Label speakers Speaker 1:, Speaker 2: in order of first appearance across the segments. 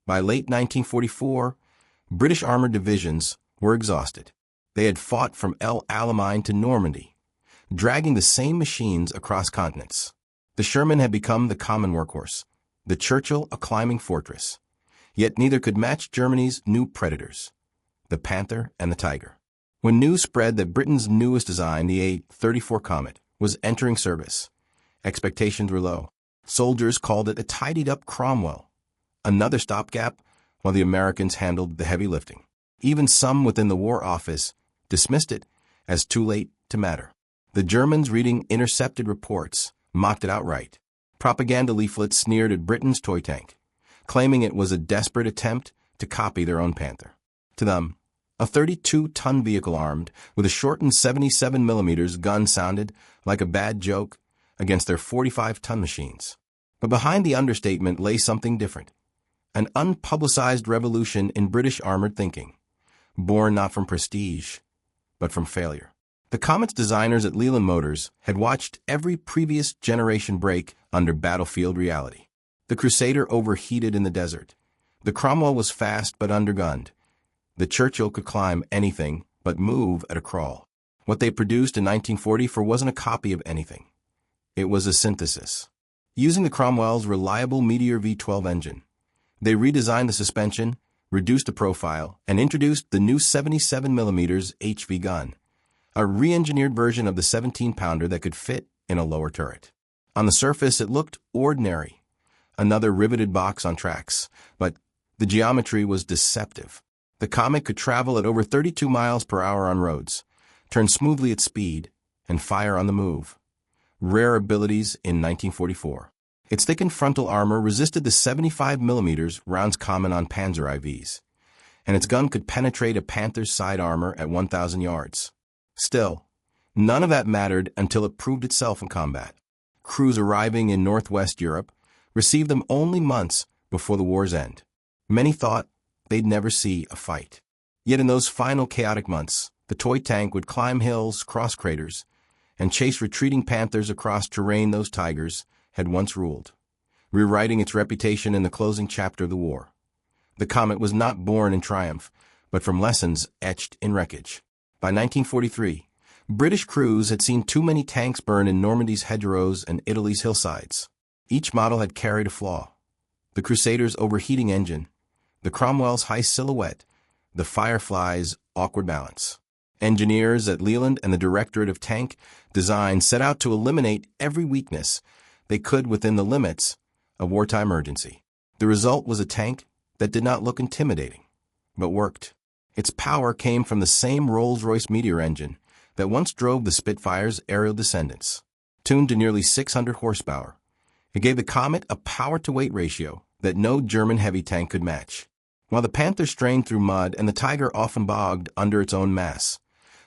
Speaker 1: By late 1944, British armored divisions were exhausted. They had fought from El Alamein to Normandy, dragging the same machines across continents. The Sherman had become the common workhorse, the Churchill a climbing fortress. Yet neither could match Germany's new predators, the Panther and the Tiger. When news spread that Britain's newest design, the A-34 Comet, was entering service, expectations were low. Soldiers called it a tidied-up Cromwell, another stopgap while the Americans handled the heavy lifting. Even some within the War Office dismissed it as too late to matter. The Germans, reading intercepted reports, mocked it outright. Propaganda leaflets sneered at Britain's toy tank, claiming it was a desperate attempt to copy their own Panther. To them, a 32-ton vehicle armed with a shortened 77mm gun sounded like a bad joke against their 45-ton machines. But behind the understatement lay something different, an unpublicized revolution in British armored thinking, born not from prestige, but from failure. The Comet's designers at Leland Motors had watched every previous generation break under battlefield reality. The Crusader overheated in the desert. The Cromwell was fast but undergunned. The Churchill could climb anything but move at a crawl. What they produced in 1944 wasn't a copy of anything. It was a synthesis. Using the Cromwell's reliable Meteor V12 engine, they redesigned the suspension, reduced the profile, and introduced the new 77mm HV gun, a re-engineered version of the 17-pounder that could fit in a lower turret. On the surface, it looked ordinary, another riveted box on tracks, but the geometry was deceptive. The Comet could travel at over 32 miles per hour on roads, turn smoothly at speed, and fire on the move. Rare abilities in 1944. Its thickened frontal armor resisted the 75mm rounds common on Panzer IVs, and its gun could penetrate a Panther's side armor at 1,000 yards. Still, none of that mattered until it proved itself in combat. Crews arriving in Northwest Europe received them only months before the war's end. Many thought they'd never see a fight. Yet in those final chaotic months, the toy tank would climb hills, cross craters, and chase retreating Panthers across terrain those Tigers had once ruled, rewriting its reputation in the closing chapter of the war. The Comet was not born in triumph, but from lessons etched in wreckage. By 1943, British crews had seen too many tanks burn in Normandy's hedgerows and Italy's hillsides. Each model had carried a flaw: the Crusader's overheating engine, the Cromwell's high silhouette, the Firefly's awkward balance. Engineers at Leland and the Directorate of Tank Design set out to eliminate every weakness they could within the limits of wartime urgency. The result was a tank that did not look intimidating, but worked. Its power came from the same Rolls-Royce Meteor engine that once drove the Spitfire's aerial descendants. Tuned to nearly 600 horsepower, it gave the Comet a power-to-weight ratio that no German heavy tank could match. While the Panther strained through mud and the Tiger often bogged under its own mass,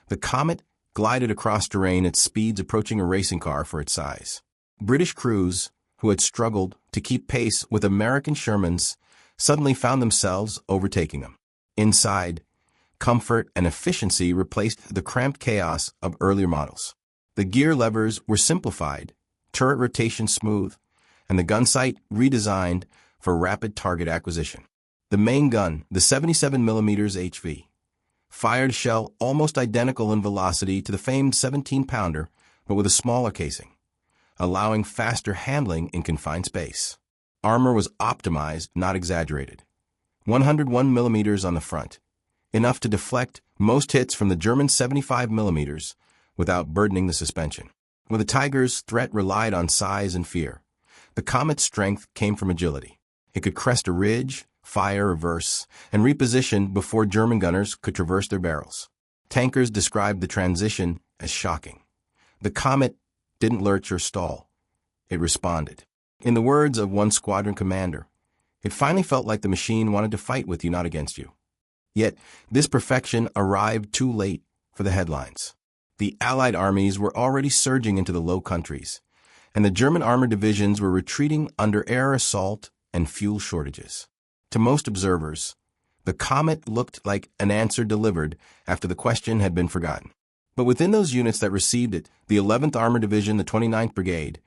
Speaker 1: the Comet glided across terrain at speeds approaching a racing car for its size. British crews, who had struggled to keep pace with American Shermans, suddenly found themselves overtaking them. Inside, comfort and efficiency replaced the cramped chaos of earlier models. The gear levers were simplified, turret rotation smooth, and the gun sight redesigned for rapid target acquisition. The main gun, the 77mm HV, fired a shell almost identical in velocity to the famed 17-pounder, but with a smaller casing, allowing faster handling in confined space. Armor was optimized, not exaggerated. 101mm on the front, enough to deflect most hits from the German 75mm without burdening the suspension. Where the Tiger's threat relied on size and fear, the Comet's strength came from agility. It could crest a ridge, fire, reverse, and reposition before German gunners could traverse their barrels. Tankers described the transition as shocking. The Comet didn't lurch or stall. It responded. In the words of one squadron commander, it finally felt like the machine wanted to fight with you, not against you. Yet, this perfection arrived too late for the headlines. The Allied armies were already surging into the Low Countries, and the German armored divisions were retreating under air assault and fuel shortages. To most observers, the Comet looked like an answer delivered after the question had been forgotten. But within those units that received it, the 11th Armored Division, the 29th Brigade,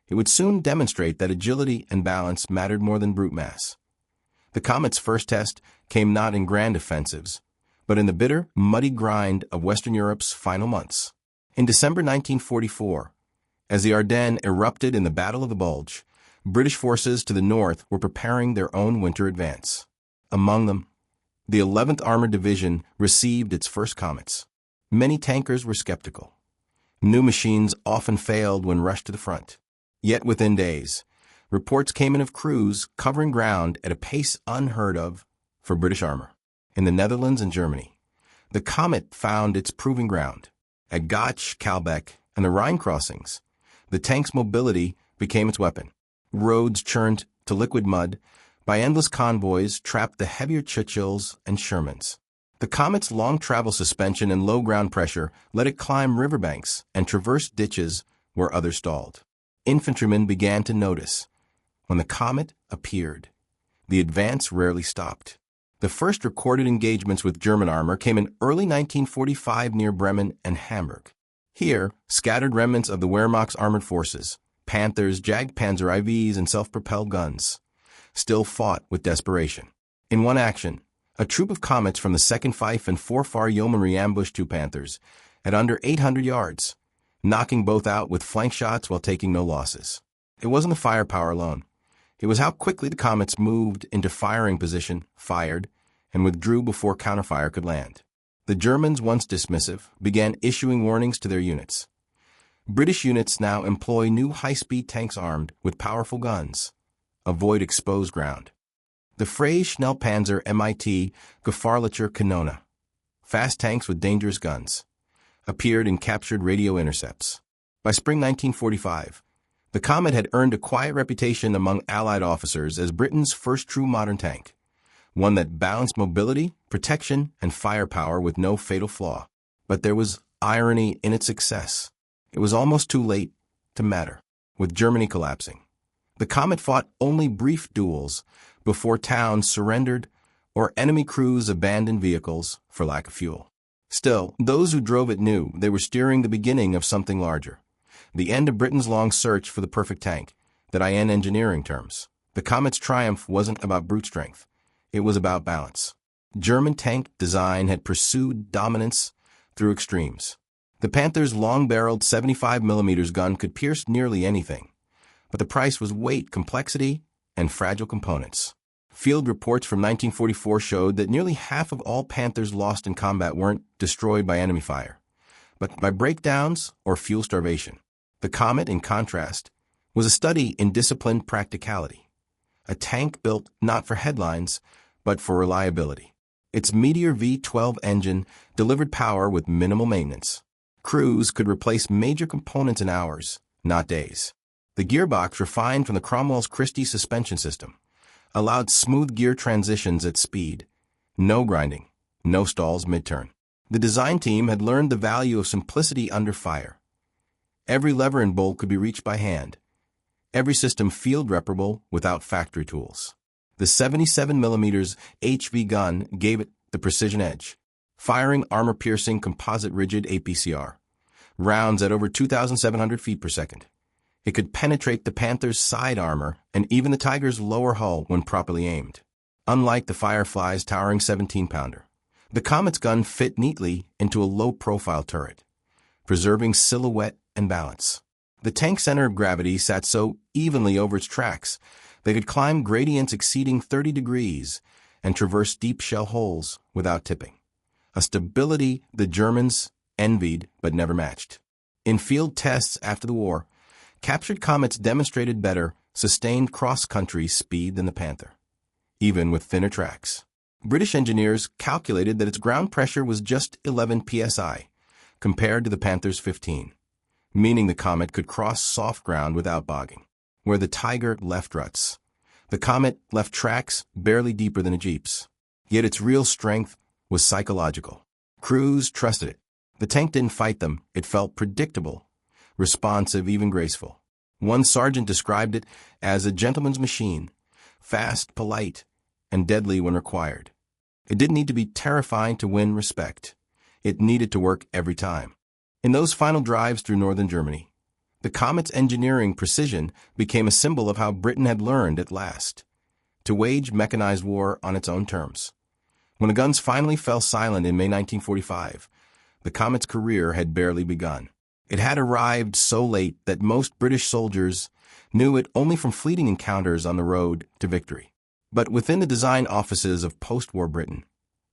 Speaker 1: it would soon demonstrate that agility and balance mattered more than brute mass. The Comet's first test came not in grand offensives, but in the bitter, muddy grind of Western Europe's final months. In December 1944, as the Ardennes erupted in the Battle of the Bulge, British forces to the north were preparing their own winter advance. Among them, the 11th Armored Division received its first Comets. Many tankers were skeptical. New machines often failed when rushed to the front. Yet within days, reports came in of crews covering ground at a pace unheard of for British armor. In the Netherlands and Germany, the Comet found its proving ground. At Gotch, Kalbeck, and the Rhine crossings, the tank's mobility became its weapon. Roads churned to liquid mud by endless convoys trapped the heavier Churchills and Shermans. The Comet's long travel suspension and low ground pressure let it climb riverbanks and traverse ditches where others stalled. Infantrymen began to notice. When the Comet appeared, the advance rarely stopped. The first recorded engagements with German armor came in early 1945 near Bremen and Hamburg. Here, scattered remnants of the Wehrmacht's armored forces, Panthers, Jagdpanzer IVs, and self-propelled guns, still fought with desperation. In one action, a troop of Comets from the 2nd Fife and Forfar Yeomanry ambushed two Panthers at under 800 yards, knocking both out with flank shots while taking no losses. It wasn't the firepower alone. It was how quickly the Comets moved into firing position, fired, and withdrew before counterfire could land. The Germans, once dismissive, began issuing warnings to their units. British units now employ new high-speed tanks armed with powerful guns. Avoid exposed ground. The Frey Schnellpanzer MIT Gefahrlicher Kanone, fast tanks with dangerous guns, appeared and captured radio intercepts. By spring 1945, the Comet had earned a quiet reputation among Allied officers as Britain's first true modern tank, one that balanced mobility, protection, and firepower with no fatal flaw. But there was irony in its success. It was almost too late to matter. With Germany collapsing, the Comet fought only brief duels before towns surrendered or enemy crews abandoned vehicles for lack of fuel. Still, those who drove it knew they were steering the beginning of something larger. The end of Britain's long search for the perfect tank, that in engineering terms. The Comet's triumph wasn't about brute strength. It was about balance. German tank design had pursued dominance through extremes. The Panther's long-barreled 75mm gun could pierce nearly anything, but the price was weight, complexity, and fragile components. Field reports from 1944 showed that nearly half of all Panthers lost in combat weren't destroyed by enemy fire, but by breakdowns or fuel starvation. The Comet, in contrast, was a study in disciplined practicality, a tank built not for headlines, but for reliability. Its Meteor V12 engine delivered power with minimal maintenance. Crews could replace major components in hours, not days. The gearbox, refined from the Cromwell's Christie suspension system, allowed smooth gear transitions at speed, no grinding, no stalls mid-turn. The design team had learned the value of simplicity under fire. Every lever and bolt could be reached by hand. Every system field reparable without factory tools. The 77mm HV gun gave it the precision edge, firing armor-piercing composite rigid APCR, rounds at over 2,700 feet per second. It could penetrate the Panther's side armor and even the Tiger's lower hull when properly aimed. Unlike the Firefly's towering 17-pounder, the Comet's gun fit neatly into a low-profile turret, preserving silhouette and balance. The tank's center of gravity sat so evenly over its tracks they could climb gradients exceeding 30 degrees and traverse deep shell holes without tipping, a stability the Germans envied but never matched. In field tests after the war, captured Comets demonstrated better, sustained cross-country speed than the Panther, even with thinner tracks. British engineers calculated that its ground pressure was just 11 psi, compared to the Panther's 15, meaning the Comet could cross soft ground without bogging. Where the Tiger left ruts, the Comet left tracks barely deeper than a Jeep's. Yet its real strength was psychological. Crews trusted it. The tank didn't fight them. It felt predictable, responsive, even graceful. One sergeant described it as a gentleman's machine, fast, polite, and deadly when required. It didn't need to be terrifying to win respect. It needed to work every time. In those final drives through northern Germany, the Comet's engineering precision became a symbol of how Britain had learned at last to wage mechanized war on its own terms. When the guns finally fell silent in May 1945, the Comet's career had barely begun. It had arrived so late that most British soldiers knew it only from fleeting encounters on the road to victory. But within the design offices of post-war Britain,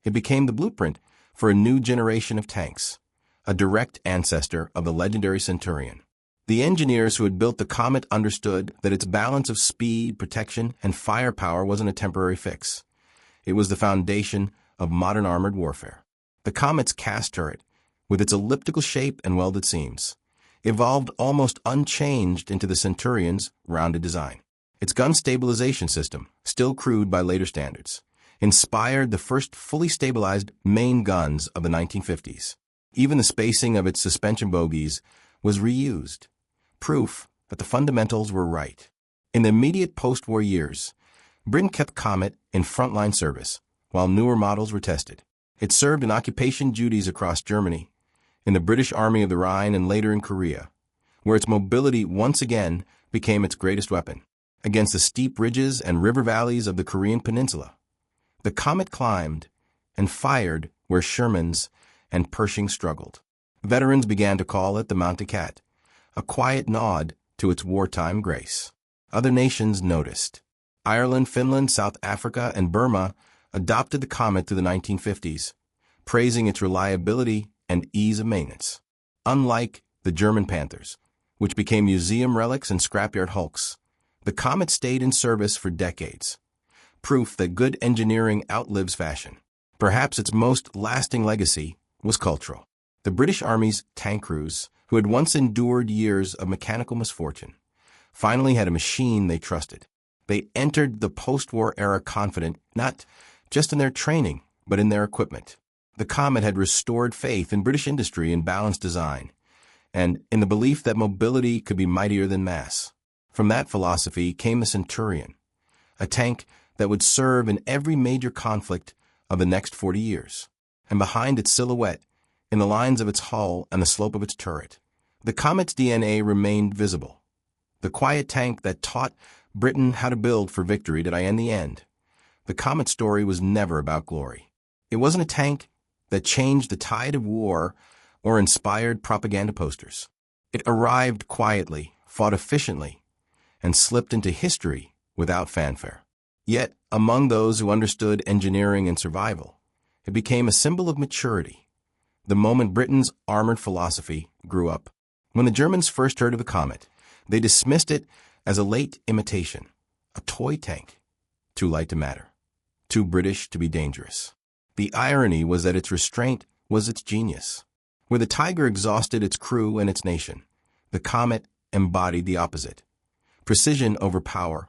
Speaker 1: it became the blueprint for a new generation of tanks, a direct ancestor of the legendary Centurion. The engineers who had built the Comet understood that its balance of speed, protection, and firepower wasn't a temporary fix. It was the foundation of modern armored warfare. The Comet's cast turret, with its elliptical shape and welded seams, evolved almost unchanged into the Centurion's rounded design. Its gun stabilization system, still crude by later standards, inspired the first fully stabilized main guns of the 1950s. Even the spacing of its suspension bogies was reused, proof that the fundamentals were right. In the immediate post-war years, Britain kept Comet in frontline service, while newer models were tested. It served in occupation duties across Germany, in the British Army of the Rhine, and later in Korea, where its mobility once again became its greatest weapon. Against the steep ridges and river valleys of the Korean peninsula, the Comet climbed and fired where Shermans and Pershing struggled. Veterans began to call it the Mounted Cat, a quiet nod to its wartime grace. Other nations noticed. Ireland, Finland, South Africa, and Burma adopted the Comet through the 1950s, praising its reliability and ease of maintenance. Unlike the German Panthers, which became museum relics and scrapyard hulks, the Comet stayed in service for decades, proof that good engineering outlives fashion. Perhaps its most lasting legacy was cultural. The British Army's tank crews, who had once endured years of mechanical misfortune, finally had a machine they trusted. They entered the post-war era confident not just in their training, but in their equipment. The Comet had restored faith in British industry and balanced design, and in the belief that mobility could be mightier than mass. From that philosophy came the Centurion, a tank that would serve in every major conflict of the next 40 years. And behind its silhouette, in the lines of its hull and the slope of its turret, the Comet's DNA remained visible. The quiet tank that taught Britain how to build for victory in the end. The Comet story was never about glory. It wasn't a tank that changed the tide of war or inspired propaganda posters. It arrived quietly, fought efficiently, and slipped into history without fanfare. Yet, among those who understood engineering and survival, it became a symbol of maturity, the moment Britain's armored philosophy grew up. When the Germans first heard of the Comet, they dismissed it as a late imitation, a toy tank, too light to matter, too British to be dangerous. The irony was that its restraint was its genius. Where the Tiger exhausted its crew and its nation, the Comet embodied the opposite. Precision over power,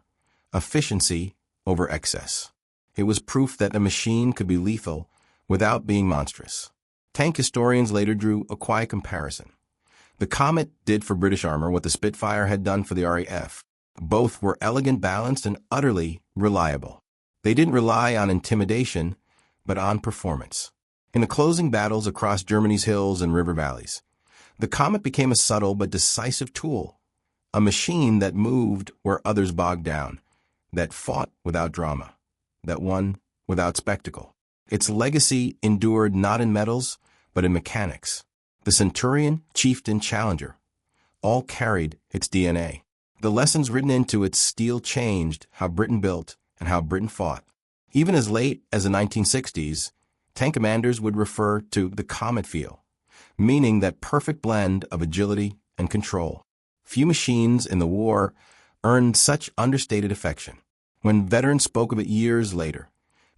Speaker 1: efficiency over excess. It was proof that a machine could be lethal without being monstrous. Tank historians later drew a quiet comparison. The Comet did for British armor what the Spitfire had done for the RAF. Both were elegant, balanced, and utterly reliable. They didn't rely on intimidation, but on performance. In the closing battles across Germany's hills and river valleys, the Comet became a subtle but decisive tool, a machine that moved where others bogged down, that fought without drama, that won without spectacle. Its legacy endured not in medals, but in mechanics. The Centurion, Chieftain, Challenger, all carried its DNA. The lessons written into its steel changed how Britain built and how Britain fought. Even as late as the 1960s, tank commanders would refer to the Comet feel, meaning that perfect blend of agility and control. Few machines in the war earned such understated affection. When veterans spoke of it years later,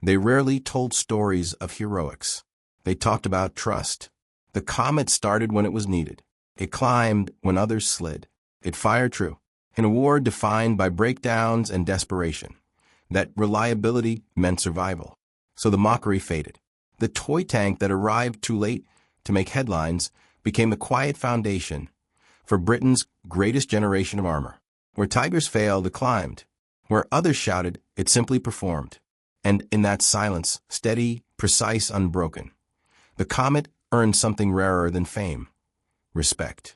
Speaker 1: they rarely told stories of heroics. They talked about trust. The Comet started when it was needed. It climbed when others slid. It fired true. In a war defined by breakdowns and desperation, that reliability meant survival. So the mockery faded. The toy tank that arrived too late to make headlines became the quiet foundation for Britain's greatest generation of armor. Where tigers failed, it climbed. Where others shouted, it simply performed. And in that silence, steady, precise, unbroken, the Comet earned something rarer than fame: respect.